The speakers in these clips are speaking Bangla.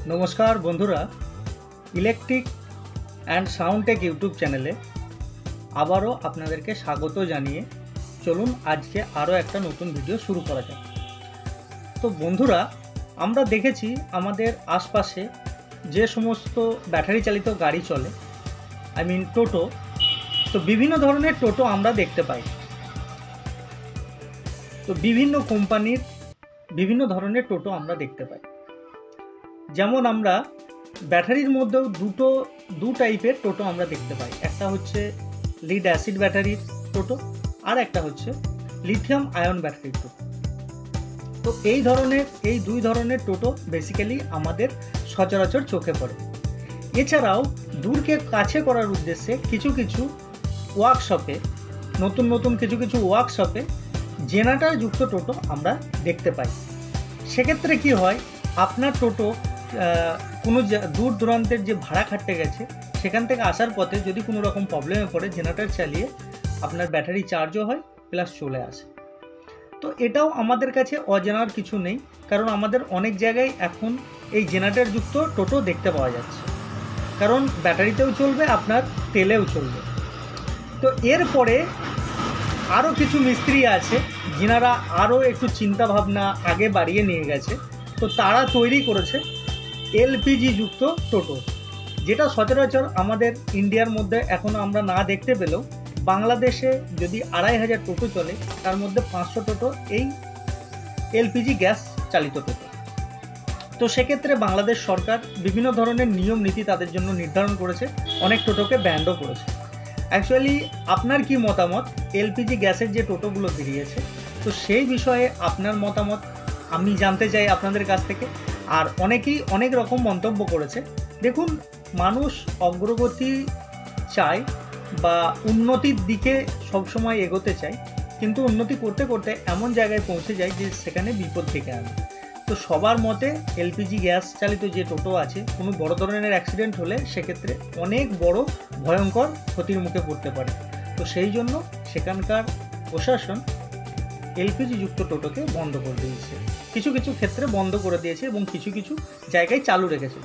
नमस्कार बंधुरा electric and sound tech YouTube चैनेले आबारो आपनादेरके स्वागत जानिए चलुन आज के आरो एक नतून भिडियो शुरू करा जाक। तो बंधुरा आमरा देखेछि आमादेर आशपाशे जे समस्त बैटारि चालित गाड़ी चले आई मीन टोटो, तो विभिन्न धरनेर टोटो आमरा देखते पाई। तो विभिन्न कोम्पानिर विभिन्न धरनेर टोटो आमरा देखते पाई। जेमन आमरा बैटारिर मध्येও दो टाइपेर टोटो आमरा देखते पाई। एकटा होच्छे लिड एसिड बैटारिर टोटो और एकटा होच्छे लिथियम आयन बैटारिर टोटो। तो এই ধরনের এই দুই ধরনের টোটো বেসিক্যালি আমাদের সচরাচর চোখে পড়ে। এছাড়াও দূরকে কাছে করার উদ্দেশ্যে কিছু কিছু ওয়ার্কশপে নতুন নতুন কিছু কিছু ওয়ার্কশপে জেনারেটর যুক্ত টোটো আমরা দেখতে পাই। সেক্ষেত্রে কি হয়, আপনার টোটো কোনো দূর দূরান্তের যে ভাড়া খাটতে গেছে সেখান থেকে আসার পথে যদি কোনো রকম প্রবলেমে পড়ে জেনারেটর চালিয়ে আপনার ব্যাটারি চার্জও হয় প্লাস চলে আসে। তো এটাও আমাদের কাছে অজানার কিছু নেই, কারণ আমাদের অনেক জায়গায় এখন এই জেনারেটর যুক্ত টোটো দেখতে পাওয়া যাচ্ছে, কারণ ব্যাটারিতেও চলবে আপনার তেলেও চলবে। তো এরপরে আরও কিছু মিস্ত্রি আছে যিনারা আরও একটু চিন্তা ভাবনা আগে বাড়িয়ে নিয়ে গেছে। তো তারা তৈরি করেছে এলপিজি যুক্ত টোটো, যেটা সচরাচর আমাদের ইন্ডিয়ার মধ্যে এখনও আমরা না দেখতে পেলেও বাংলাদেশে যদি 2500 টোটো চলে তার মধ্যে 500 টোটো এই এলপিজি গ্যাস চালিত টোটো। তো সেক্ষেত্রে বাংলাদেশ সরকার বিভিন্ন ধরনের নিয়ম নীতি তাদের জন্য নির্ধারণ করেছে, অনেক টোটোকে ব্যান্ডও করেছে। অ্যাকচুয়ালি আপনার কি মতামত এলপিজি গ্যাসের যে টোটোগুলো বেরিয়েছে, তো সেই বিষয়ে আপনার মতামত আমি জানতে চাই আপনাদের কাছ থেকে। আর অনেকেই অনেক রকম মন্তব্য করেছে। দেখুন, মানুষ অগ্রগতি চায় বা উন্নতির দিকে সবসময় এগোতে চায়, কিন্তু উন্নতি করতে করতে এমন জায়গায় পৌঁছে যায় যে সেখানে বিপদ ডেকে আনে। তো সবার মতে এলপিজি গ্যাস চালিত যে টোটো আছে কোনো বড় ধরনের অ্যাক্সিডেন্ট হলে সেক্ষেত্রে অনেক বড় ভয়ঙ্কর ক্ষতির মুখে পড়তে পারে। তো সেই জন্য সেখানকার প্রশাসন এলপিজি যুক্ত টোটোকে বন্ধ করে দিয়েছে, কিছু কিছু ক্ষেত্রে বন্ধ করে দিয়েছে এবং কিছু কিছু জায়গায় চালু রেখেছে।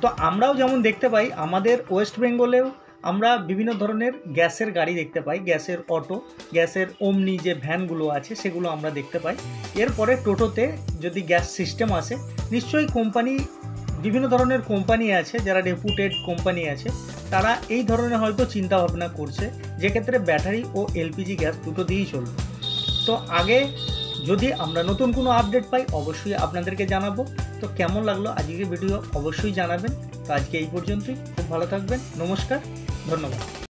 তো আমরাও যেমন দেখতে পাই আমাদের ওয়েস্ট বেঙ্গলেও আমরা বিভিন্ন ধরনের গ্যাসের গাড়ি দেখতে পাই, গ্যাসের অটো, গ্যাসের ওমনি যে ভ্যানগুলো আছে সেগুলো আমরা দেখতে পাই। এরপরে টোটোতে যদি গ্যাস সিস্টেম আসে, নিশ্চয়ই কোম্পানি বিভিন্ন ধরনের কোম্পানি আছে যারা রেপুটেড কোম্পানি আছে, তারা এই ধরনের হয়তো চিন্তা ভাবনা করছে যে ক্ষেত্রে ব্যাটারি ও এলপিজি গ্যাস দুটো দিয়েই চলবে। তো আগে যদি আমরা নতুন কোনো আপডেট পাই অবশ্যই আপনাদেরকে জানাবো। তো কেমন লাগলো আজকের ভিডিও অবশ্যই জানাবেন। তো আজকে এই পর্যন্তই, খুব ভালো থাকবেন, নমস্কার, ধন্যবাদ।